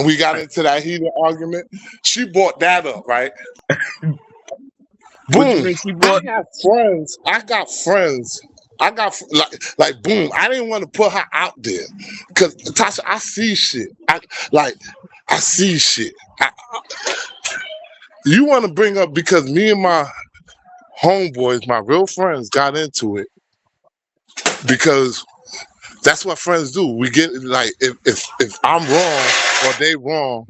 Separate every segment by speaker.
Speaker 1: and we got into that heated argument. She brought that up, right?
Speaker 2: What you
Speaker 1: Boom.
Speaker 2: mean she
Speaker 1: I
Speaker 2: brought?
Speaker 1: have friends. I got friends. Like boom. I didn't want to put her out there because Tasha, I see shit. I see shit. You want to bring up because me and my homeboys, my real friends, got into it because that's what friends do. We get like if I'm wrong or they wrong,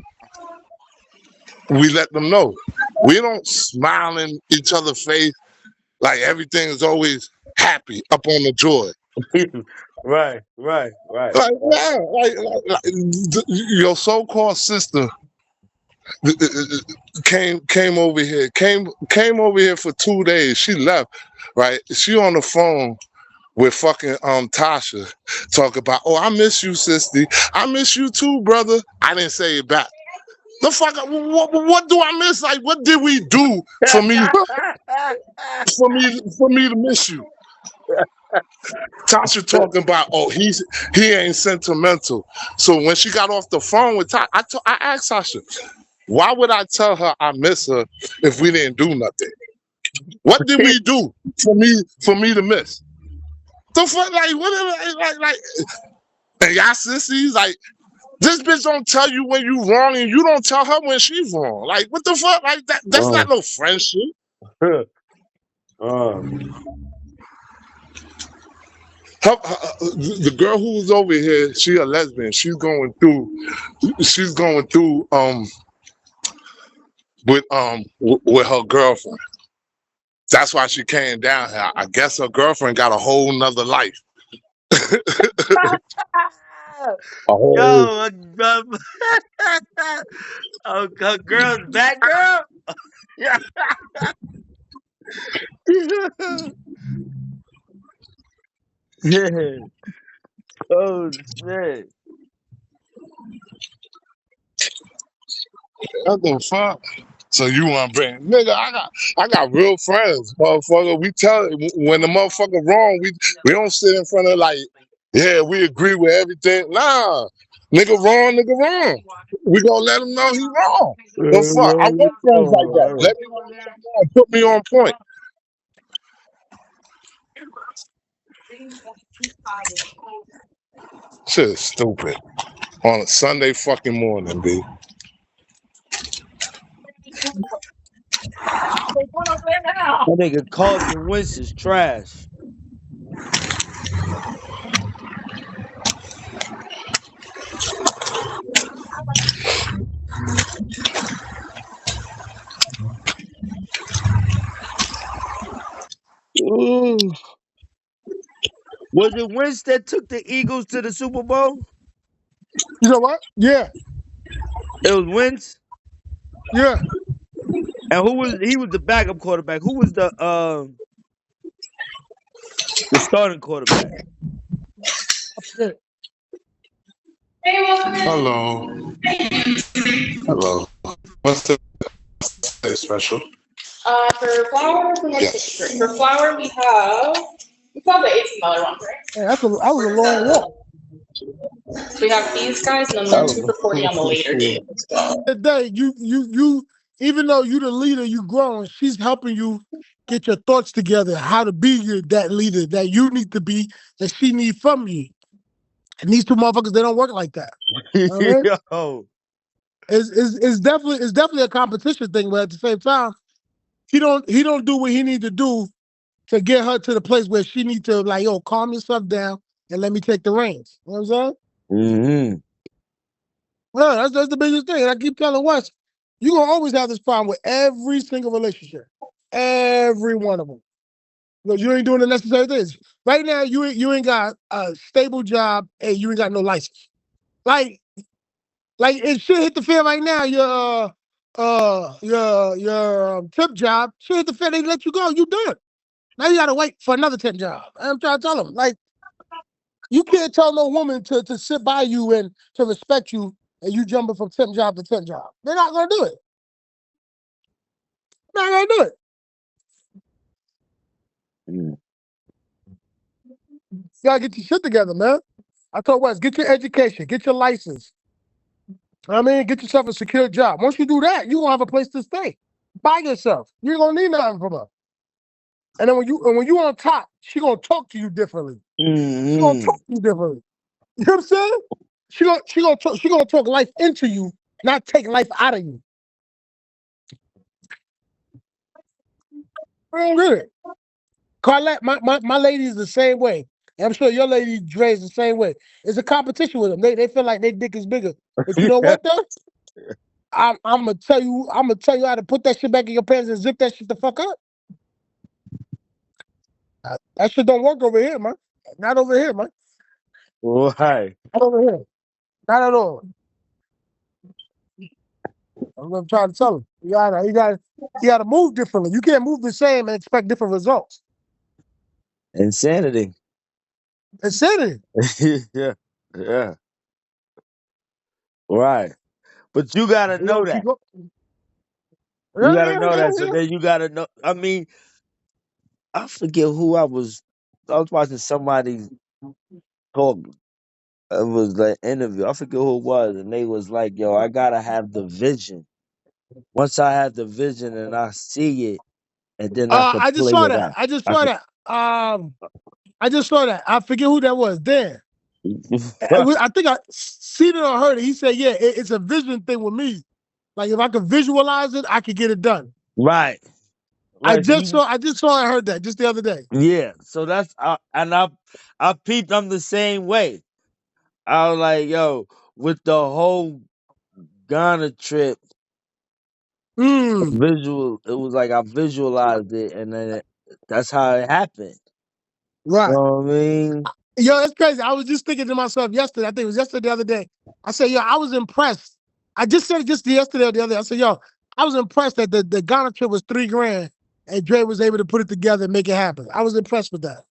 Speaker 1: we let them know. We don't smile in each other's face like everything is always happy up on the joy.
Speaker 2: Right.
Speaker 1: Like yeah, your so-called sister came over here, came over here for 2 days. She left, right? She on the phone with fucking Tasha, talk about, oh, I miss you, sister. I miss you too, brother. I didn't say it back. The fuck, what do I miss? Like, what did we do for me to miss you? Tasha talking about, oh, he ain't sentimental. So when she got off the phone with Tasha, I asked Tasha, why would I tell her I miss her if we didn't do nothing? What did we do for me to miss? The fuck, like, like, and y'all sissies, like, this bitch don't tell you when you wrong, and you don't tell her when she's wrong. Like, what the fuck? Like, that's not no friendship. The girl who was over here, she a lesbian. She's going through with her girlfriend. That's why she came down here. I guess her girlfriend got a whole nother life. A whole
Speaker 2: Yo, her girl's back, girl. Yeah. Oh shit.
Speaker 1: what the fuck? So you want to bring nigga? I got real friends, motherfucker. We tell when the motherfucker wrong, we don't sit in front of like, yeah, we agree with everything. Nah, nigga wrong. We gonna let him know he wrong. The fuck? I want friends like that. Let me know when I'm wrong. Put me on point. Shit is stupid. On a Sunday fucking morning, B.
Speaker 2: That nigga Carlton Wentz is trash. Ooh. Was it Wentz that took the Eagles to the Super Bowl?
Speaker 3: You know what? Yeah.
Speaker 2: It was Wentz.
Speaker 3: Yeah.
Speaker 2: And he was the backup quarterback. Who was the starting quarterback?
Speaker 3: Shit.
Speaker 1: Hello. Hello. What's the special?
Speaker 4: For flour, we have
Speaker 1: Yes.
Speaker 4: 63. For flour, we have the $18 one, right?
Speaker 3: Yeah, that was a long walk.
Speaker 4: We have these guys, and then the 2 for 40 on the later date.
Speaker 3: Today, you, even though you the leader, you growing, she's helping you get your thoughts together, how to be that leader that you need to be, that she need from you. And these two motherfuckers, they don't work like that. Right?
Speaker 2: Yo.
Speaker 3: It's definitely a competition thing, but at the same time, he don't do what he need to do to get her to the place where she need to like, yo, calm yourself down and let me take the reins. You know what I'm saying?
Speaker 2: Mm-hmm.
Speaker 3: Yeah, that's the biggest thing. And I keep telling Wes, you're gonna always have this problem with every single relationship. Every one of them. Because you ain't doing the necessary things. Right now, you ain't got a stable job and you ain't got no license. Like if shit hit the fan right now, your tip job, shit hit the fan, they let you go, you done. Now you gotta wait for another tip job. I'm trying to tell them, like, you can't tell no woman to sit by you and to respect you and you jumping from temp job to temp job. They're not gonna do it. They're not gonna do it.
Speaker 2: Mm.
Speaker 3: You gotta get your shit together, man. I told Wes, get your education, get your license. I mean, get yourself a secure job. Once you do that, you gonna have a place to stay by yourself. You ain't gonna need nothing from her. And then when you on top, she gonna talk to you differently. She gonna
Speaker 2: Mm-hmm.
Speaker 3: talk to you differently. You know what I'm saying? She gonna talk life into you, not take life out of you. I don't get it. Carlette, my lady is the same way. And I'm sure your lady Dre is the same way. It's a competition with them. They feel like their dick is bigger. But you know
Speaker 2: Yeah.
Speaker 3: what though? I'm gonna tell you how to put that shit back in your pants and zip that shit the fuck up. That shit don't work over here, man. Not over here, man.
Speaker 2: Right.
Speaker 3: Not over here. Not at all. I'm gonna try to tell him. You gotta move differently. You can't move the same and expect different results.
Speaker 2: Insanity.
Speaker 3: Insanity.
Speaker 2: Yeah. Yeah. Right. But you gotta
Speaker 3: You
Speaker 2: know
Speaker 3: know, keep
Speaker 2: that.
Speaker 3: up.
Speaker 2: You
Speaker 3: Yeah,
Speaker 2: gotta
Speaker 3: yeah,
Speaker 2: know
Speaker 3: yeah,
Speaker 2: that. So
Speaker 3: yeah.
Speaker 2: then you gotta know. I mean, I forget who I was. I was watching somebody talk. It was the interview. I forget who it was, and they was like, "Yo, I gotta have the vision. Once I have the vision and I see it, and then I could
Speaker 3: I just
Speaker 2: play
Speaker 3: saw
Speaker 2: it
Speaker 3: that.
Speaker 2: out.
Speaker 3: I just
Speaker 2: I
Speaker 3: saw
Speaker 2: could."
Speaker 3: that. I just saw that. I forget who that was. Dan. I think I seen it or heard it. He said, "Yeah, it's a vision thing with me. Like if I could visualize it, I could get it done."
Speaker 2: Right.
Speaker 3: I
Speaker 2: Like
Speaker 3: just
Speaker 2: he.
Speaker 3: saw. I just saw and heard that just the other day.
Speaker 2: Yeah. So that's and I peeped. I'm the same way. I was like, yo, with the whole Ghana trip
Speaker 3: Mm,
Speaker 2: visual, it was like I visualized it, and then that's how it happened. You
Speaker 3: right.
Speaker 2: know what I mean?
Speaker 3: Yo, it's crazy. I was just thinking to myself yesterday. I think it was yesterday, the other day. I said, yo, I was impressed. I just said it just yesterday or the other day. I said, yo, I was impressed that the Ghana trip was $3,000 and Dre was able to put it together and make it happen. I was impressed with that.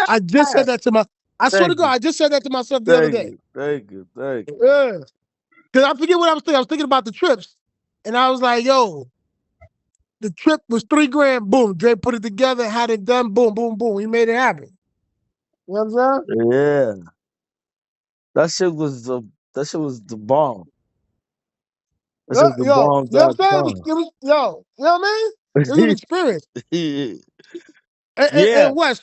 Speaker 3: I just said that to my. I swear to
Speaker 2: Thank
Speaker 3: God,
Speaker 2: you,
Speaker 3: I just said that to myself the other
Speaker 2: thank
Speaker 3: day.
Speaker 2: you, thank you, thank you.
Speaker 3: Yeah, because I forget what I was thinking. I was thinking about the trips, and I was like, yo, the trip was $3,000. Boom, Dre put it together, had it done. Boom, boom, boom. He made it happen. You know what I'm saying?
Speaker 2: Yeah, that shit was the bomb. That shit was the
Speaker 3: Yo,
Speaker 2: bomb
Speaker 3: you know what I'm saying?
Speaker 2: .com.
Speaker 3: Yo, you know what I mean? It was an experience.
Speaker 2: Yeah,
Speaker 3: And Wes,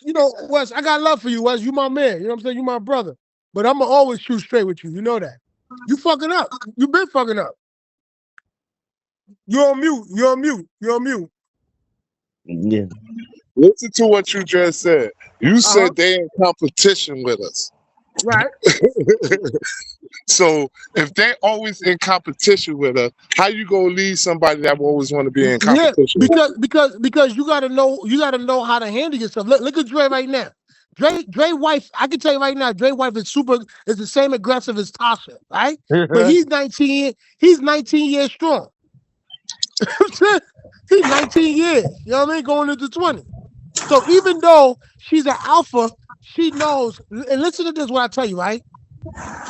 Speaker 3: Wes, I got love for you, Wes. You my man. You know what I'm saying? You my brother. But I'ma always shoot straight with you. You know that. You fucking up. You been fucking up. You're on mute. You're on mute. You're on mute.
Speaker 2: yeah.
Speaker 1: Listen to what you just said. You
Speaker 3: Uh-huh.
Speaker 1: said they in competition with us.
Speaker 3: Right.
Speaker 1: So if they always in competition with us, how you gonna leave somebody that always want to be in
Speaker 3: Yeah,
Speaker 1: competition with
Speaker 3: because you gotta know how to handle yourself. Look at Dre right now. Dre wife, I can tell you right now, Dre wife is the same aggressive as Tasha, right? But he's 19 years strong. He's 19 years. You know what I mean? Going into 20. So even though she's an alpha, she knows, and listen to this what I tell you, right?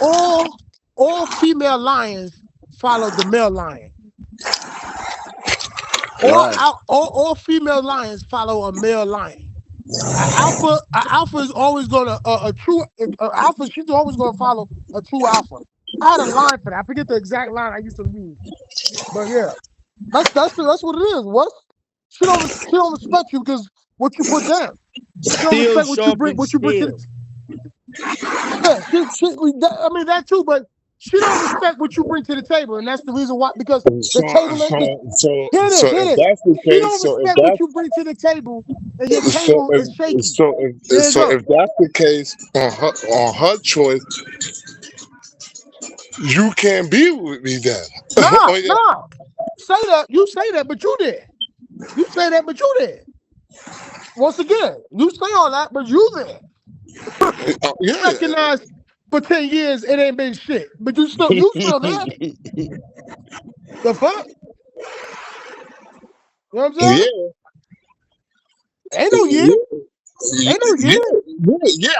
Speaker 3: All all female lions follow the male lion.
Speaker 2: Right,
Speaker 3: All female lions follow a male lion. A alpha is always gonna a true alpha. She's always gonna follow a true alpha. I had a line for that. I forget the exact line I used to use, but yeah, that's what it is. What she don't respect you because what you put down. She don't
Speaker 2: steel
Speaker 3: respect
Speaker 2: sharpens
Speaker 3: what you bring to
Speaker 2: steel.
Speaker 3: the. Yeah, I mean that too, but she don't respect what you bring to the table, and that's the reason why. Because
Speaker 1: us.
Speaker 3: the
Speaker 1: So
Speaker 3: table ain't.
Speaker 1: so so
Speaker 3: Hear this,
Speaker 1: so
Speaker 3: hear
Speaker 1: if
Speaker 3: this.
Speaker 1: that's the
Speaker 3: She
Speaker 1: case,
Speaker 3: don't
Speaker 1: so if
Speaker 3: respect what you
Speaker 1: that's
Speaker 3: bring to the table, and your
Speaker 1: so
Speaker 3: table is
Speaker 1: if
Speaker 3: shaky.
Speaker 1: so if
Speaker 3: There you
Speaker 1: so
Speaker 3: go.
Speaker 1: if that's the case on her choice, you can't be with me then.
Speaker 3: Nah,
Speaker 1: Oh yeah.
Speaker 3: nah. Say that. You say that, but you did. You say that, but you did. Once again, you say all that, but you did.
Speaker 1: Yeah.
Speaker 3: Recognize for 10 years it ain't been shit. But you still there. The fuck? You know what I'm saying?
Speaker 1: Yeah.
Speaker 3: Ain't no year.
Speaker 1: Yeah.
Speaker 3: Ain't no
Speaker 1: Yeah,
Speaker 3: year.
Speaker 1: yeah,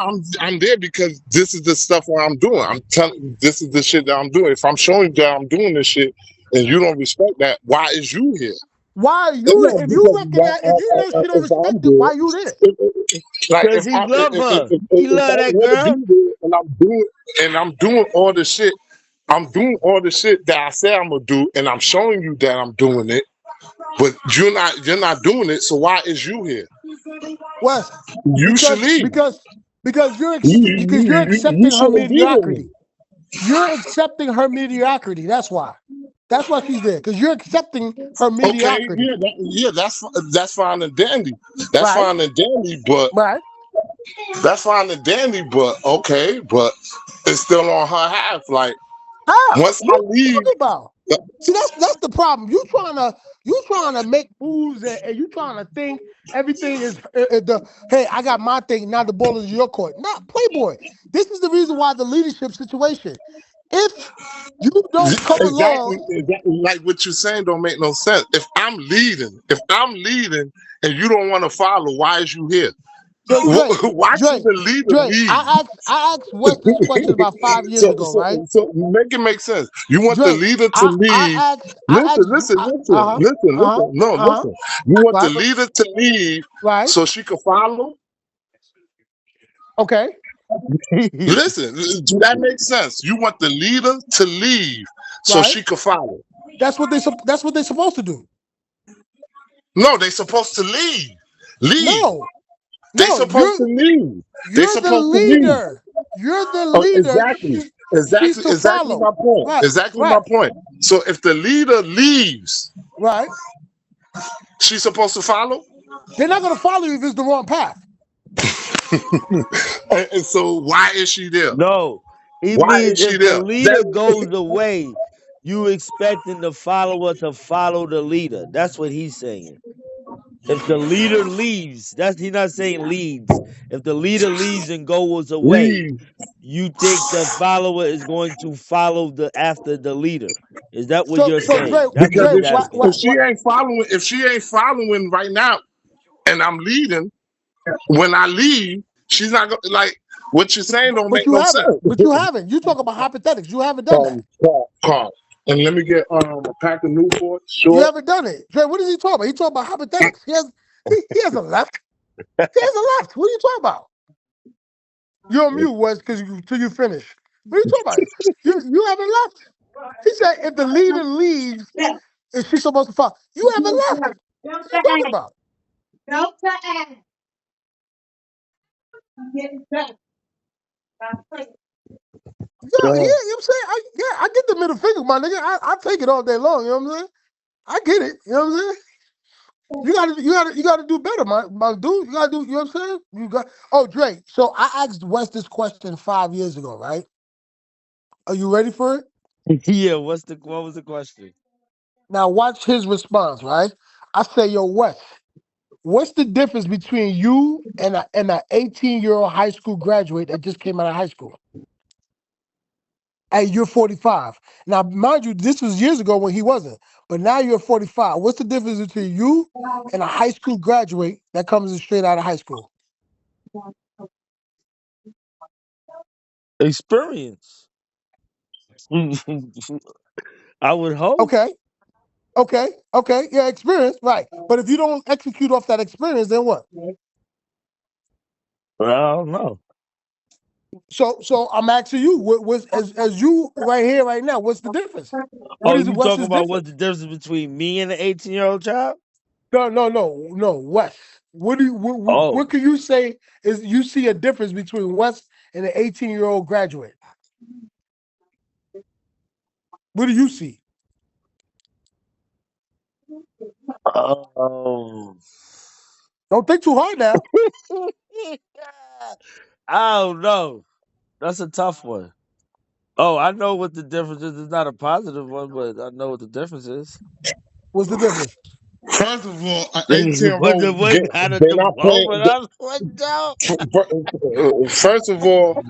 Speaker 1: I'm there because this is the stuff that I'm doing. I'm telling this is the shit that I'm doing. If I'm showing you that I'm doing this shit and you don't respect that, why is you here?
Speaker 3: Why
Speaker 1: It's
Speaker 3: you
Speaker 1: not
Speaker 3: if you
Speaker 1: because
Speaker 3: recognize if you know she don't
Speaker 1: if
Speaker 3: respect
Speaker 1: I'm
Speaker 3: it,
Speaker 1: there.
Speaker 3: why you there?
Speaker 1: Like
Speaker 2: Cause he love her. He
Speaker 1: if
Speaker 2: love
Speaker 1: I
Speaker 2: that
Speaker 1: want to
Speaker 2: girl.
Speaker 1: be there and I'm doing all the shit, I'm doing all the shit that I say I'm gonna do, and I'm showing you that I'm doing it, but you're not doing it. So why is you here?
Speaker 3: Wes,
Speaker 1: You should
Speaker 3: because
Speaker 1: leave.
Speaker 3: because because you're
Speaker 1: You,
Speaker 3: because you're
Speaker 1: you
Speaker 3: accepting her
Speaker 1: shouldn't be with me.
Speaker 3: mediocrity. You're accepting her mediocrity. That's why. That's why she's there. Because you're accepting her
Speaker 1: Okay,
Speaker 3: mediocrity.
Speaker 1: yeah, that's fine and dandy. That's
Speaker 3: Right.
Speaker 1: fine and dandy, but
Speaker 3: Right.
Speaker 1: okay, but it's still on her half. Like
Speaker 3: How?
Speaker 1: once
Speaker 3: What
Speaker 1: I
Speaker 3: are you
Speaker 1: leave,
Speaker 3: talking about? See, that's the problem. You trying to make moves and you trying to think everything is the hey, I got my thing, now the ball is in your court. Not Playboy. This is the reason why the leadership situation. If you don't come
Speaker 1: exactly,
Speaker 3: along,
Speaker 1: exactly like what you're saying don't make no sense. If I'm leading, and you don't want to follow, why is you here?
Speaker 3: so Dre,
Speaker 1: Why should
Speaker 3: Dre,
Speaker 1: the leader
Speaker 3: Dre,
Speaker 1: leave?
Speaker 3: I asked Wes this question about 5 years
Speaker 1: so,
Speaker 3: ago,
Speaker 1: so,
Speaker 3: right?
Speaker 1: so make it make sense. You want the
Speaker 3: Dre,
Speaker 1: leader to
Speaker 3: I
Speaker 1: leave.
Speaker 3: I asked I
Speaker 1: Listen,
Speaker 3: asked
Speaker 1: listen,
Speaker 3: uh
Speaker 1: listen,
Speaker 3: huh
Speaker 1: listen,
Speaker 3: uh huh
Speaker 1: listen. No,
Speaker 3: uh huh
Speaker 1: listen. You want the
Speaker 3: right
Speaker 1: leader to leave
Speaker 3: right
Speaker 1: so she can follow?
Speaker 3: okay
Speaker 1: Listen, do that make sense? You want the leader to leave so
Speaker 3: right.
Speaker 1: she can follow?
Speaker 3: That's what they're supposed to do.
Speaker 1: No, they supposed to leave. Leave.
Speaker 3: No,
Speaker 1: They
Speaker 3: no,
Speaker 1: supposed to leave. They
Speaker 3: you're the
Speaker 1: supposed to leave.
Speaker 3: leader. You're the leader.
Speaker 1: Exactly.
Speaker 3: She's
Speaker 1: Exactly.
Speaker 3: to
Speaker 1: Exactly
Speaker 3: follow.
Speaker 1: my point.
Speaker 3: Right,
Speaker 1: Exactly my
Speaker 3: right,
Speaker 1: point. So if the leader leaves,
Speaker 3: right.
Speaker 1: she's supposed to follow.
Speaker 3: They're not gonna follow you if it's the wrong path.
Speaker 1: And so why is she there?
Speaker 2: No, he
Speaker 1: Why
Speaker 2: means
Speaker 1: is she
Speaker 2: if the
Speaker 1: there?
Speaker 2: leader
Speaker 1: That
Speaker 2: goes away, you expecting the follower to follow the leader. That's what he's saying. If the leader leaves, that's he's not saying leads. If the leader leaves and goes away,
Speaker 1: leave.
Speaker 2: you think the follower is going to follow the after the leader. Is that what
Speaker 3: So
Speaker 2: you're
Speaker 3: so Dre,
Speaker 2: saying? That's what
Speaker 1: Because
Speaker 3: Dre,
Speaker 2: he's
Speaker 3: what
Speaker 2: asking.
Speaker 1: if she
Speaker 3: what?
Speaker 1: ain't following, right now, and I'm leading, when I leave, she's not gonna like what you're saying. Don't
Speaker 3: But
Speaker 1: make
Speaker 3: you
Speaker 1: no
Speaker 3: haven't.
Speaker 1: sense.
Speaker 3: But you haven't. You talk about hypothetics. You haven't done that.
Speaker 1: Car. And let me get a pack of Newport.
Speaker 3: You
Speaker 1: Short.
Speaker 3: haven't done it. Dre, what is he talking about? He talking about hypothetics. He has a left. He has a left. What are you talking about? You're on mute, Wes, because till you finish. What are you talking about? You haven't left. He said if the leader leaves, is she supposed to follow? You haven't left. What are you talking about? Yeah, you know what I'm saying? I get the middle finger, my nigga. I take it all day long, you know what I'm saying? I get it, you know what I'm saying? You gotta do better, my dude. You gotta do, you know what I'm saying? You got Dre. So I asked Wes this question 5 years ago, right? Are you ready for it?
Speaker 2: Yeah, what was the question?
Speaker 3: Now watch his response, right? I say, yo, Wes, what's the difference between you and a 18-year-old high school graduate that just came out of high school? Hey, you're 45. Now, mind you, this was years ago when he wasn't, but now you're 45. What's the difference between you and a high school graduate that comes in straight out of high school?
Speaker 2: Experience. I would hope.
Speaker 3: Okay, okay, yeah, experience, right? But if you don't execute off that experience, then what?
Speaker 2: I don't know.
Speaker 3: So I'm asking you, as you right here, right now, what's the difference?
Speaker 2: Oh, you
Speaker 3: What's
Speaker 2: talking
Speaker 3: his
Speaker 2: about what's
Speaker 3: difference?
Speaker 2: the difference between me and an 18-year-old child?
Speaker 3: No, Wes. What
Speaker 2: Oh,
Speaker 3: can you say is you see a difference between Wes and an 18-year-old graduate? What do you see?
Speaker 2: um,
Speaker 3: Don't think too hard now.
Speaker 2: I don't know. That's a tough one. Oh, I know what the difference is. It's not a positive one, but I know what the difference is.
Speaker 3: What's the difference?
Speaker 1: First of all, an
Speaker 2: What
Speaker 1: 18-year-old,
Speaker 2: the what out of
Speaker 1: they're
Speaker 2: the
Speaker 1: not paying.
Speaker 2: moment? I'm like, no.
Speaker 1: First of all,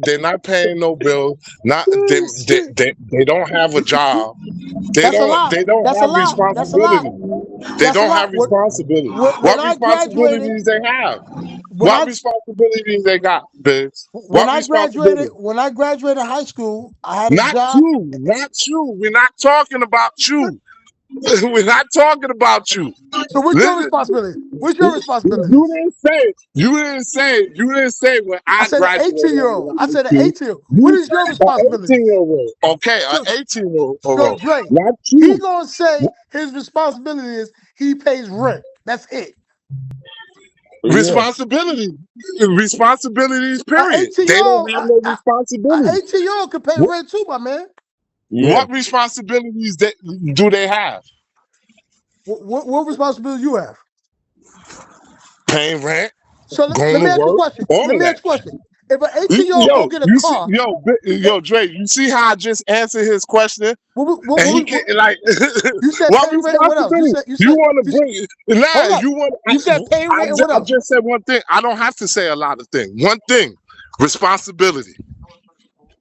Speaker 1: they're not paying no bills. Not they,
Speaker 3: Oh,
Speaker 1: they,
Speaker 3: shit.
Speaker 1: they, they don't have a job. They
Speaker 3: That's a
Speaker 1: don't
Speaker 3: lot.
Speaker 1: they don't
Speaker 3: That's a
Speaker 1: have
Speaker 3: lot. That's a lot.
Speaker 1: responsibility. They
Speaker 3: That's a
Speaker 1: don't
Speaker 3: lot.
Speaker 1: have responsibility.
Speaker 3: When
Speaker 1: What
Speaker 3: I graduated,
Speaker 1: responsibilities they have?
Speaker 3: when
Speaker 1: What
Speaker 3: I
Speaker 1: responsibilities they got, Biz?
Speaker 3: when
Speaker 1: What
Speaker 3: I graduated,
Speaker 1: responsibility?
Speaker 3: when I graduated high school, I had a
Speaker 1: Not
Speaker 3: job.
Speaker 1: you, not you. We're not talking about you. We're not talking about you.
Speaker 3: So what's your
Speaker 1: Listen,
Speaker 3: responsibility? What's your
Speaker 1: You
Speaker 3: responsibilities?
Speaker 1: didn't say. You didn't say when
Speaker 3: I
Speaker 1: I
Speaker 3: said an
Speaker 1: graduated
Speaker 3: 18-year-old. I
Speaker 1: out of high
Speaker 3: said an
Speaker 1: school.
Speaker 3: 18-year-old. What
Speaker 1: You
Speaker 3: is your
Speaker 1: said an
Speaker 3: responsibilities?
Speaker 1: 18-year-old. Okay, an
Speaker 3: So,
Speaker 1: 18-year-old.
Speaker 3: so Dre,
Speaker 1: Not
Speaker 3: he
Speaker 1: you.
Speaker 3: gonna say his responsibility is he pays rent. That's it.
Speaker 2: Yeah.
Speaker 1: Responsibility. Responsibilities.
Speaker 3: An
Speaker 1: Period. They
Speaker 3: 18-year-old,
Speaker 1: don't have no
Speaker 3: a
Speaker 1: responsibility.
Speaker 3: 18-year-old can pay
Speaker 1: What,
Speaker 3: rent too, my man.
Speaker 2: Yeah.
Speaker 1: what responsibilities do they have?
Speaker 3: What responsibility you have?
Speaker 1: Paying rent,
Speaker 3: So
Speaker 1: going
Speaker 3: let
Speaker 1: to
Speaker 3: me ask you a
Speaker 1: work,
Speaker 3: question.
Speaker 1: all
Speaker 3: Let
Speaker 1: of
Speaker 3: me ask
Speaker 1: that.
Speaker 3: you a question. If an 18-year-old go
Speaker 1: Yo,
Speaker 3: get a
Speaker 1: you see,
Speaker 3: car, eh,
Speaker 1: Dre, you see how I just answered his question, and he
Speaker 3: what
Speaker 1: can like,
Speaker 3: you said
Speaker 1: what
Speaker 3: pay rent and what else?
Speaker 1: responsibility?
Speaker 3: You
Speaker 1: You
Speaker 3: said
Speaker 1: want to
Speaker 3: you said,
Speaker 1: bring? Nah,
Speaker 3: hold up.
Speaker 1: you want?
Speaker 3: You said pay rent and what
Speaker 1: I
Speaker 3: else?
Speaker 1: just said one thing. I don't have to say a lot of things. One thing, responsibility,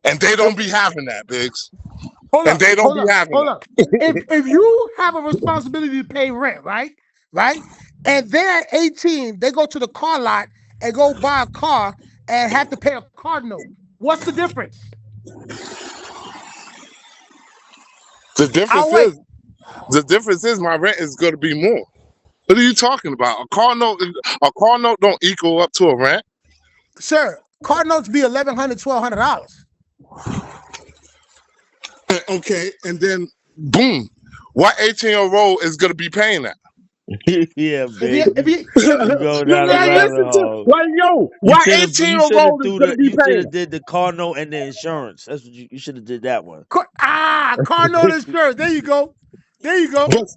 Speaker 1: and they
Speaker 3: If,
Speaker 1: don't be having that, Biggs,
Speaker 3: hold
Speaker 1: and
Speaker 3: up,
Speaker 1: they don't
Speaker 3: hold
Speaker 1: be
Speaker 3: up,
Speaker 1: having
Speaker 3: hold up. If you have a responsibility to pay rent, right? Right? And they're at 18, they go to the car lot and go buy a car and have to pay a car note. What's the difference?
Speaker 1: that.
Speaker 3: I'll wait.
Speaker 1: The difference is my rent is going to be more. What are you talking about? A car note don't equal up to a rent.
Speaker 3: Sir, car notes be $1,100, $1,200.
Speaker 1: Okay, and then boom, what 18-year-old is going to be paying that?
Speaker 2: Yeah,
Speaker 3: If he
Speaker 2: big.
Speaker 3: if he
Speaker 2: You go down the
Speaker 1: Like,
Speaker 2: rabbit
Speaker 1: listen to,
Speaker 2: hole.
Speaker 1: like, yo,
Speaker 2: You
Speaker 1: why
Speaker 2: should have
Speaker 1: 18
Speaker 2: you
Speaker 1: year
Speaker 2: should have
Speaker 1: old is
Speaker 2: do
Speaker 1: going to
Speaker 2: the
Speaker 1: be
Speaker 2: you should
Speaker 1: paying
Speaker 2: have did the car note and the insurance. That's what you should have did that one.
Speaker 3: car note insurance. There you go. There you go.
Speaker 1: that?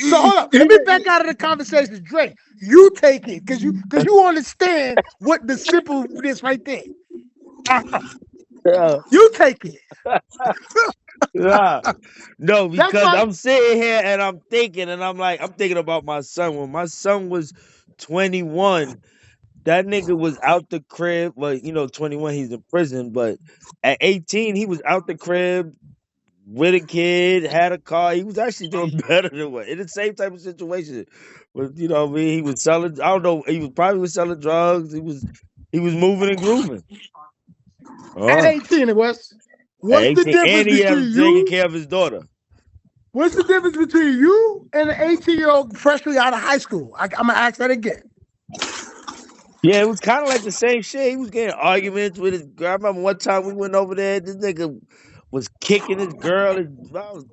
Speaker 3: So hold up. Let me back out of the conversation. Drake, you take it because you understand what the simpleness right there.
Speaker 2: Yeah.
Speaker 3: You take it.
Speaker 2: Yeah. No,
Speaker 3: That's
Speaker 2: because
Speaker 3: my
Speaker 2: I'm sitting here and I'm thinking and I'm thinking about my son. When my son was 21, that nigga was out the crib. Well, 21, he's in prison, but at 18, he was out the crib with a kid, had a car. He was actually doing better than what in the same type of situation. But what I mean, he was selling. I don't know. He was probably selling drugs. He was moving and grooving.
Speaker 3: at
Speaker 2: Oh,
Speaker 3: 18 it was.
Speaker 2: at
Speaker 3: What's the
Speaker 2: 18,
Speaker 3: difference
Speaker 2: and he had
Speaker 3: between
Speaker 2: taking
Speaker 3: you?
Speaker 2: care of his daughter.
Speaker 3: What's the difference between you and an 18-year-old freshly out of high school? I'm gonna ask that again.
Speaker 2: Yeah, it was kind of like the same shit. He was getting arguments with his girl. I remember one time we went over there. This nigga was kicking his girl. And I was,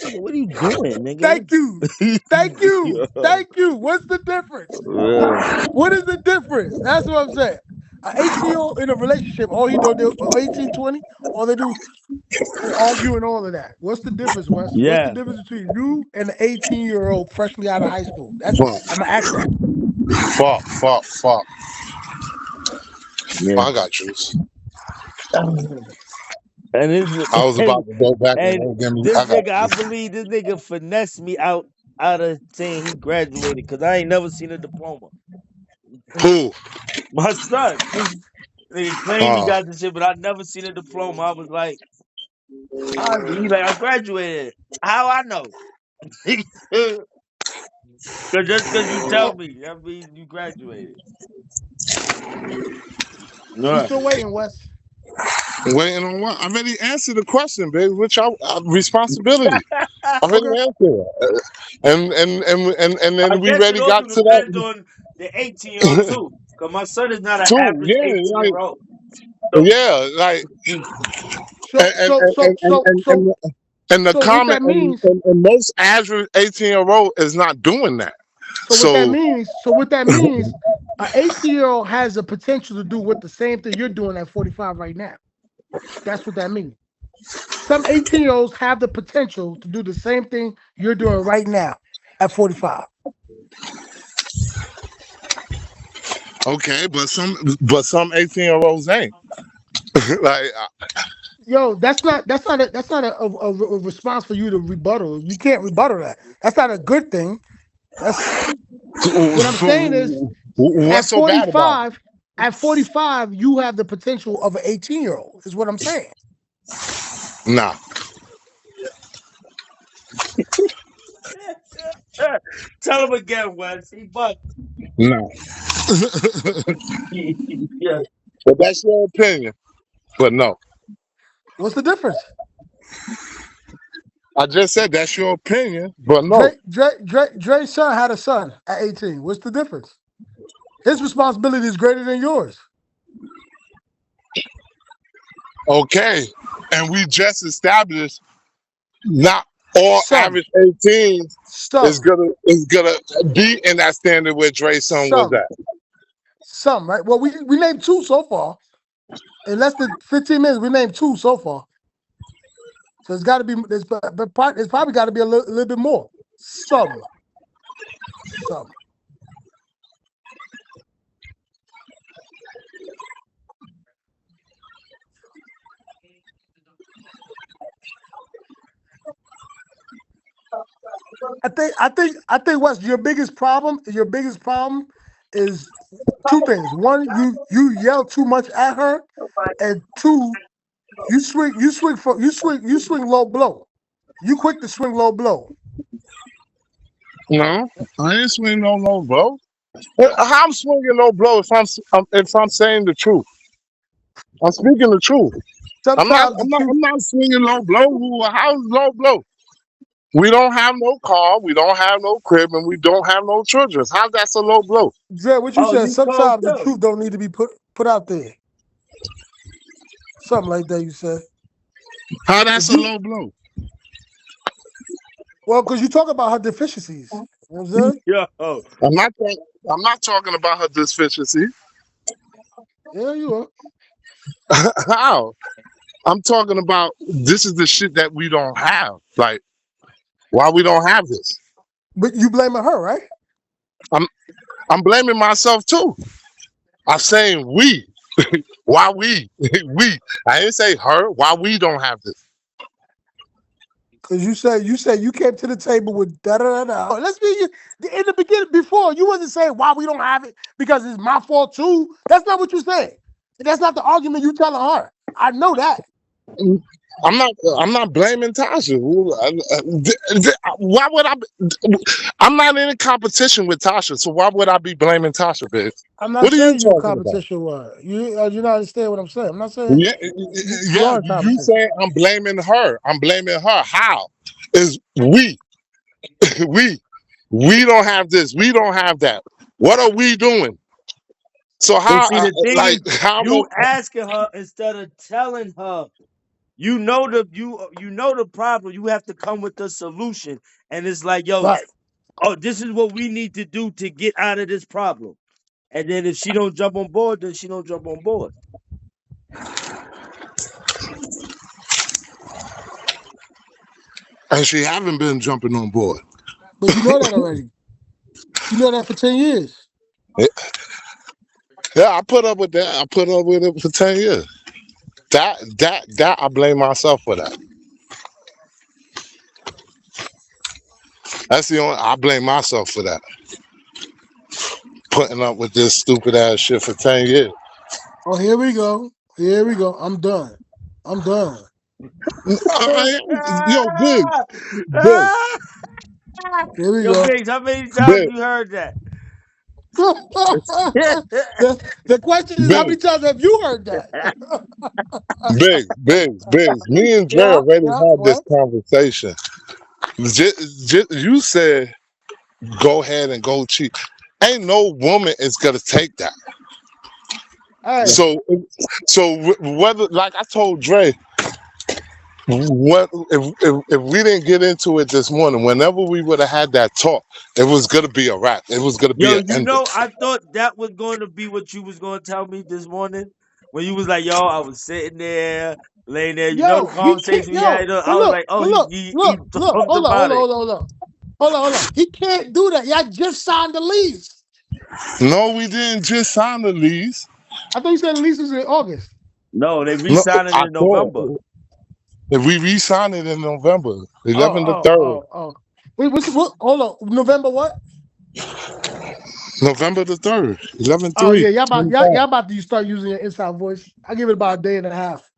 Speaker 2: nigga, what are you doing, nigga?
Speaker 3: Thank you. Thank you.
Speaker 2: Yeah.
Speaker 3: Thank you. What's the difference?
Speaker 2: Yeah.
Speaker 3: What is the difference? That's what I'm saying. An 18-year-old in a relationship, all he do 18, 20, all they do is argue and all of that. What's the difference, Wes? What's the
Speaker 2: Yeah.
Speaker 3: difference between you and an 18-year-old freshly out of high school? That's
Speaker 1: Fuck,
Speaker 3: I'm gonna ask that.
Speaker 1: fuck.
Speaker 2: Yeah.
Speaker 1: I got juice.
Speaker 2: And this
Speaker 1: I was about to go back and
Speaker 2: and
Speaker 1: give me.
Speaker 2: this
Speaker 1: I got
Speaker 2: nigga, I
Speaker 1: juice.
Speaker 2: believe this nigga finessed me out of saying he graduated because I ain't never seen a diploma.
Speaker 1: Who?
Speaker 2: My son, nigga claimed he
Speaker 1: Uh,
Speaker 2: got the shit, but I never seen a diploma. I was like, he like I graduated. How I know? Cause just because you tell
Speaker 3: So
Speaker 2: me, that means you graduated.
Speaker 3: we
Speaker 2: Right.
Speaker 3: still waiting, Wes.
Speaker 1: waiting on what? I already answered the question, baby. Which responsibility? I already
Speaker 3: Okay.
Speaker 1: answered it. And
Speaker 2: I
Speaker 1: then we
Speaker 2: guess it
Speaker 1: already got
Speaker 2: also
Speaker 1: to
Speaker 2: depends
Speaker 1: that
Speaker 2: on the 18-year-old too. Cause my son is not an
Speaker 1: too.
Speaker 2: average
Speaker 1: Yeah, like
Speaker 2: 18-year-old. So
Speaker 1: yeah, like
Speaker 3: So
Speaker 1: and
Speaker 3: so so so so
Speaker 1: and the
Speaker 3: so what
Speaker 1: comment
Speaker 3: that means,
Speaker 1: and most average 18-year-old is not doing that. So
Speaker 3: what that means, an 18-year-old has the potential to do what the same thing you're doing at 45 right now. That's what that means. Some 18-year-olds have the potential to do the same thing you're doing right now at 45.
Speaker 1: okay, but some 18-year-olds ain't. Like
Speaker 3: Yo, that's not a response for you to rebuttal. You can't rebuttal that. That's not a good thing. That's what I'm saying is at
Speaker 1: what's so bad about
Speaker 3: 45, at 45, you have the potential of an 18-year-old, is what I'm saying.
Speaker 1: it? Nah.
Speaker 2: Tell him again, Wes. He bucked.
Speaker 1: No.
Speaker 2: Yeah.
Speaker 1: But that's your opinion. But no.
Speaker 3: What's the difference?
Speaker 1: I just said that's your opinion, but no.
Speaker 3: Dre's son had a son at 18. What's the difference? His responsibility is greater than yours.
Speaker 1: Okay. And we just established not all
Speaker 3: Some,
Speaker 1: average 18s is
Speaker 3: some,
Speaker 1: gonna be in that standard where Dre's son was
Speaker 3: some,
Speaker 1: at.
Speaker 3: some, right? Well, we named two so far. In less than 15 minutes, we named two so far. So it's got to be, it's probably got to be a little bit more. Some. I think Wes, your biggest problem is two things. One, you yell too much at her, and two, you swing low blow. You quick to swing low blow.
Speaker 1: No, I ain't swinging no low blow. How I'm swinging low blow if I'm saying the truth? I'm speaking the truth. I'm not.
Speaker 3: Sometimes the
Speaker 1: I'm not.
Speaker 3: truth.
Speaker 1: I'm not swinging low blow. How's low blow? We don't have no car. We don't have no crib, and we don't have no children. How's that a low blow?
Speaker 3: Dre, what you
Speaker 2: Oh,
Speaker 3: said?
Speaker 2: you called
Speaker 3: Sometimes the
Speaker 2: them.
Speaker 3: truth don't need to be put out there. Something like that. You said.
Speaker 1: How that's a low blow?
Speaker 3: Well, because you talk about her deficiencies. You know what I'm saying?
Speaker 2: Yo,
Speaker 1: I'm not talking about her deficiency.
Speaker 3: Yeah, you are.
Speaker 1: How? I'm talking about this is the shit that we don't have. Like, why we don't have this?
Speaker 3: But you blaming her, right?
Speaker 1: I'm blaming myself too. I'm saying we. Why we? We. I didn't say her. Why we don't have this?
Speaker 3: Because you said you came to the table with da da da da. Let's be in the beginning before you wasn't saying why we don't have it because it's my fault too. That's not what you said. That's not the argument you telling her. I know that.
Speaker 1: I'm not blaming Tasha. Why would I? I'm not in a competition with Tasha, so why would I be blaming Tasha, bitch?
Speaker 3: I'm not
Speaker 1: What are you
Speaker 3: saying you in
Speaker 1: talking about?
Speaker 3: competition with her. You not understand what I'm saying. I'm not saying
Speaker 1: Yeah,
Speaker 3: you
Speaker 1: yeah.
Speaker 3: are in
Speaker 1: You
Speaker 3: competition.
Speaker 1: say I'm blaming her. I'm blaming her. How? Is we we don't have this. We don't have that. What are we doing? So
Speaker 2: but
Speaker 1: how
Speaker 2: see, the thing
Speaker 1: like
Speaker 2: is,
Speaker 1: how am
Speaker 2: you asking her instead of telling her. You know the problem. You have to come with the solution, and it's like, yo,
Speaker 3: Right.
Speaker 2: oh, this is what we need to do to get out of this problem. And then if she don't jump on board, then she don't jump on board.
Speaker 1: and she haven't been jumping on board?
Speaker 3: But you know that already. You know that for 10 years.
Speaker 1: Yeah, I put up with that. I put up with it for 10 years. That I blame myself for that. That's the only I blame myself for that. Putting up with this stupid ass shit for 10 years.
Speaker 3: Oh, here we go. Here we go. I'm done. I'm done.
Speaker 1: Yo, big,
Speaker 3: Here we
Speaker 2: Yo,
Speaker 3: go.
Speaker 2: Biggs, how many times
Speaker 1: big,
Speaker 2: you heard that?
Speaker 3: the question is, how many
Speaker 1: big,
Speaker 3: times have you heard that?
Speaker 1: big. Me and Dre
Speaker 3: Yeah,
Speaker 1: already
Speaker 3: yeah.
Speaker 1: had this
Speaker 3: What?
Speaker 1: conversation. You said go ahead and go cheat. Ain't no woman is gonna take that.
Speaker 3: Hey,
Speaker 1: So whether like I told Dre, what if we didn't get into it this morning? Whenever we would have had that talk, it was gonna be a wrap. It was gonna be
Speaker 2: Yo,
Speaker 1: an
Speaker 2: you
Speaker 1: ending.
Speaker 2: know, I thought that was going to be what you was going to tell me this morning when you was like, "Yo, I was sitting there, laying there." You know the
Speaker 3: yo, he can't.
Speaker 2: conversation we had.
Speaker 3: Yo,
Speaker 2: I was like, "Oh,
Speaker 3: but
Speaker 2: he
Speaker 3: look.
Speaker 2: talked about it."
Speaker 3: Hold on. He can't do that. Y'all just signed the lease.
Speaker 1: No, we didn't just sign the lease.
Speaker 3: I thought you said the lease was in August.
Speaker 2: No, they
Speaker 1: No,
Speaker 2: re-signed it
Speaker 1: I
Speaker 2: in November.
Speaker 1: thought if we re-signed it in November,
Speaker 3: Oh,
Speaker 1: 11 to
Speaker 3: oh,
Speaker 1: 3rd.
Speaker 3: oh, oh. Wait, what? Hold on. November what?
Speaker 1: November the 3rd, 11
Speaker 3: Oh
Speaker 1: 3.
Speaker 3: yeah, y'all about to start using your inside voice. I give it about a day and a half.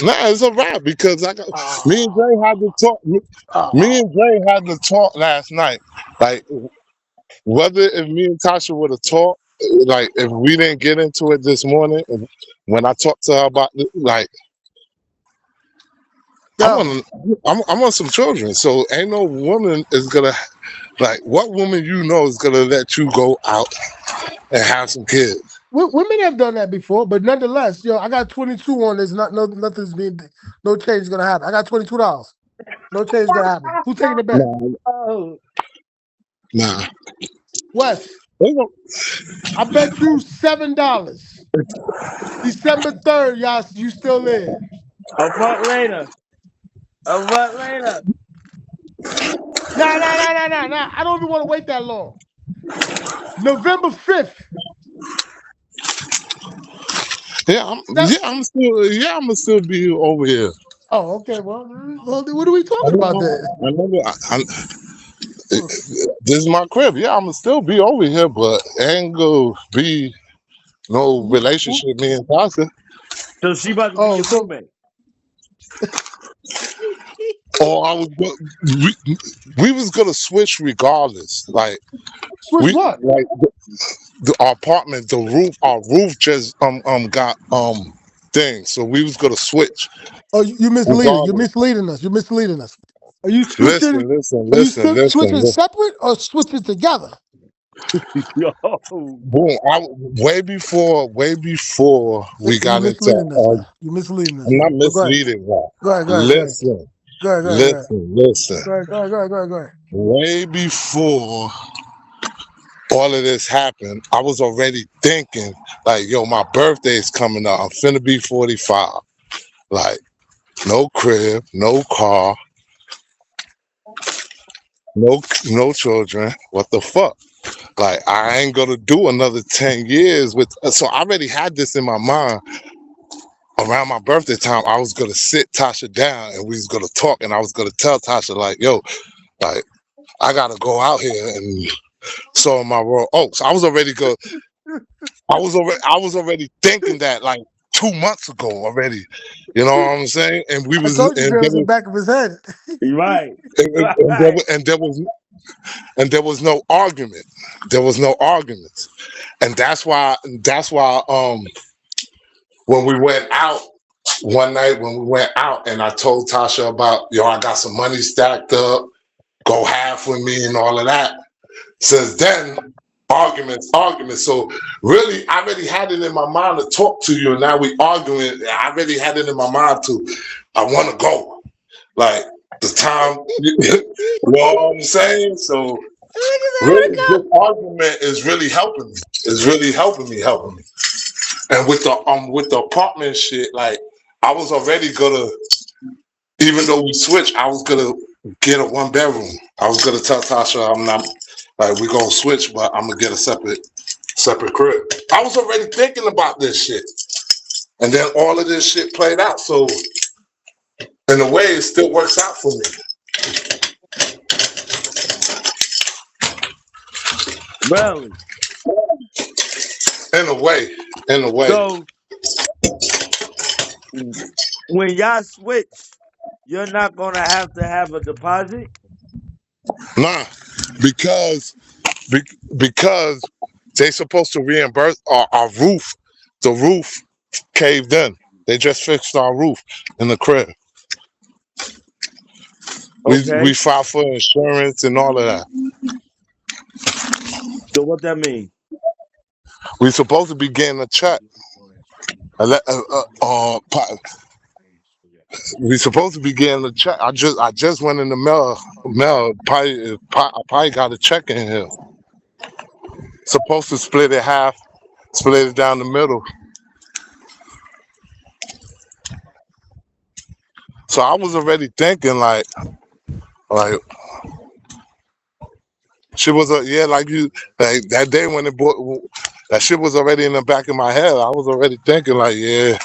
Speaker 1: Nah, it's a wrap because me and
Speaker 3: Oh,
Speaker 1: Dre had to talk. Me
Speaker 3: oh.
Speaker 1: and Dre had to talk last night. Like whether if me and Tasha would have talked, like if we didn't get into it this morning, when I talked to her about like I
Speaker 3: Yo,
Speaker 1: want I want some children. So ain't no woman is gonna like what woman you know is gonna let you go out and have some kids.
Speaker 3: women have done that before, but nonetheless, yo, I got 22 on this. Nothing's being, no change is gonna happen. I got $22. No change is gonna happen. Who's taking the bet?
Speaker 1: Nah,
Speaker 2: Oh,
Speaker 1: nah.
Speaker 3: Wes.
Speaker 1: They gon-
Speaker 3: I bet you $7. December 3rd, y'all. You still there?
Speaker 2: a month later. A month later.
Speaker 3: Nah. I don't even want to wait that long. November 5th.
Speaker 1: I'm gonna still be over here.
Speaker 3: Oh, okay. Well, what are we talking about then?
Speaker 1: I know. This is my crib. Yeah, I'm gonna still be over here, but ain't gonna be no relationship. Me and Tasha.
Speaker 2: So she about to be
Speaker 3: Oh,
Speaker 2: your
Speaker 3: so
Speaker 2: roommate.
Speaker 1: Or we was gonna switch regardless. Like
Speaker 3: switch
Speaker 1: we
Speaker 3: what?
Speaker 1: like the apartment, our roof just got thing. So we was gonna switch
Speaker 3: Oh, you misleading. You're
Speaker 1: regardless.
Speaker 3: misleading us. You're misleading us. Are you switching?
Speaker 1: Listen,
Speaker 3: Are you
Speaker 1: listen, listen,
Speaker 3: switching
Speaker 1: listen.
Speaker 3: separate or switching together?
Speaker 2: Yo.
Speaker 1: Boom! Way before we
Speaker 3: You
Speaker 1: got into.
Speaker 3: misleading us now. You misleading us.
Speaker 1: I'm not
Speaker 3: But go ahead.
Speaker 1: misleading you.
Speaker 3: Go ahead. Go ahead. Go ahead.
Speaker 1: Listen,
Speaker 3: Go ahead. Go ahead. Go ahead.
Speaker 1: listen.
Speaker 3: Go ahead. Go ahead. Go ahead. Go ahead. Go ahead.
Speaker 1: Way before all of this happened, I was already thinking, like, yo, my birthday is coming up. I'm finna be 45. Like, no crib, no car, no children. What the fuck? Like, I ain't gonna do another 10 years with. So I already had this in my mind. Around my birthday time, I was gonna sit Tasha down and we was gonna talk, and I was gonna tell Tasha, like, yo, like, I gotta go out here and sow my Royal Oaks. I was already thinking that like 2 months ago already. You know what I'm saying? And we
Speaker 3: I
Speaker 1: was
Speaker 3: told you, girls, in the back of his head.
Speaker 2: Right.
Speaker 1: and there,
Speaker 2: Right.
Speaker 1: and there was no argument. There was no arguments. And that's why when we went out one night when we went out and I told Tasha about, yo, I got some money stacked up, go half with me and all of that. Since then, arguments. So really, I already had it in my mind to talk to you, and now we arguing. I already had it in my mind I want to go. Like the time, you know what I'm saying? So really, this argument is really helping me. It's really helping me. And with the apartment shit, like I was already gonna, even though we switched, I was gonna get a 1 bedroom. I was gonna tell Tasha I'm not like we gonna switch, but I'm gonna get a separate crib. I was already thinking about this shit, and then all of this shit played out. So in a way, it still works out for me.
Speaker 2: Really.
Speaker 1: In a way.
Speaker 2: So when y'all switch, you're not gonna have to have a deposit.
Speaker 1: Nah, because because they supposed to reimburse our roof. The roof caved in. They just fixed our roof in the crib. We
Speaker 2: Okay.
Speaker 1: filed for insurance and all of that.
Speaker 2: So what that mean?
Speaker 1: We supposed to be getting a check. We supposed to be getting a check. I just went in the mail. I probably got a check in here. Supposed to split it down the middle. So I was already thinking like shit was like you like that day when it bought that shit was already in the back of my head. I was already thinking like, yeah.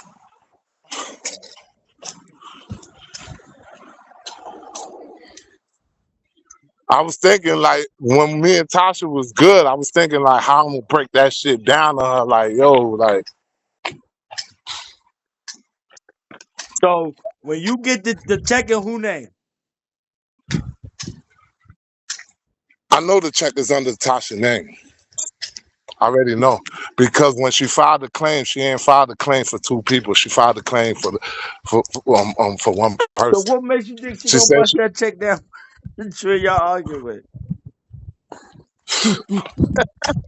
Speaker 1: I was thinking like when me and Tasha was good, I was thinking like how I'm gonna break that shit down to her, like, yo, like
Speaker 2: So when you get the check in who name?
Speaker 1: I know the check is under Tasha's name. I already know because when she filed the claim, she ain't filed the claim for two people. She filed the claim for one
Speaker 2: So
Speaker 1: person.
Speaker 2: what makes you think she
Speaker 1: She
Speaker 2: gonna
Speaker 1: said
Speaker 2: bust
Speaker 1: she.
Speaker 2: that check down? Sure, y'all arguing.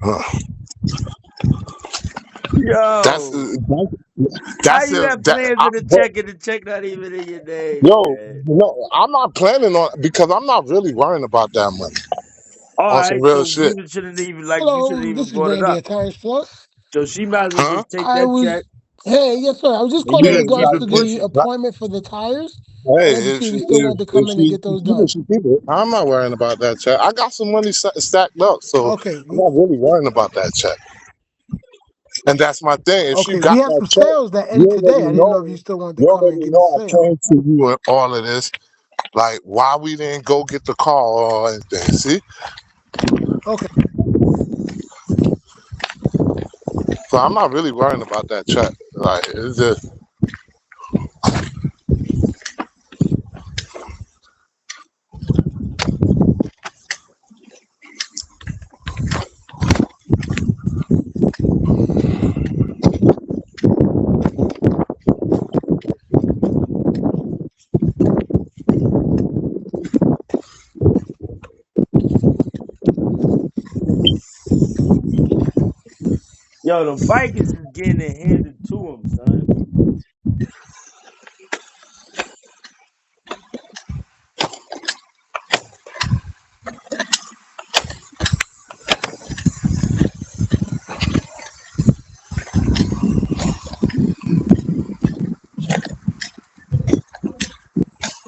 Speaker 1: uh, that's
Speaker 2: Yo, how
Speaker 1: that's
Speaker 2: you
Speaker 1: it.
Speaker 2: got plans in the
Speaker 1: But
Speaker 2: check and the check not even in your name,
Speaker 1: yo,
Speaker 2: man?
Speaker 1: no, I'm not planning on because I'm not really worrying about that money
Speaker 2: All
Speaker 1: on some
Speaker 2: right,
Speaker 1: real
Speaker 2: so
Speaker 1: shit.
Speaker 2: you shouldn't even like you shouldn't
Speaker 3: Hello,
Speaker 2: even
Speaker 3: this is
Speaker 2: brought it
Speaker 3: Randy
Speaker 2: up.
Speaker 3: at Tires Plus.
Speaker 2: So she might as well
Speaker 1: Huh?
Speaker 2: just take
Speaker 3: I
Speaker 2: that check
Speaker 3: was, hey, yes, sir. I was just
Speaker 2: and
Speaker 3: calling
Speaker 2: you
Speaker 3: in
Speaker 1: Yeah,
Speaker 2: can keep
Speaker 3: regards
Speaker 2: it
Speaker 3: to the
Speaker 2: pushing.
Speaker 3: appointment for the tires.
Speaker 1: hey,
Speaker 3: Wanted to see if you still wanted to come
Speaker 1: if
Speaker 3: in and
Speaker 1: she
Speaker 3: get those
Speaker 1: keep it,
Speaker 3: done.
Speaker 1: she keep it. I'm not worrying about that check. I got some money stacked up, so
Speaker 3: Okay,
Speaker 1: I'm not really worrying about that check. And that's my thing. If she
Speaker 3: okay. We
Speaker 1: got
Speaker 3: have
Speaker 1: that
Speaker 3: some
Speaker 1: check,
Speaker 3: sales that
Speaker 1: you
Speaker 3: ended today. I didn't know if you still wanted to come in and
Speaker 1: already
Speaker 3: get the
Speaker 1: know I
Speaker 3: sale.
Speaker 1: came to you and all of this. Like why we didn't go get the car or anything. See?
Speaker 3: Okay,
Speaker 1: So I'm not really worrying about that check. Like it's just
Speaker 2: Yo, the Vikings is getting it handed to them, son.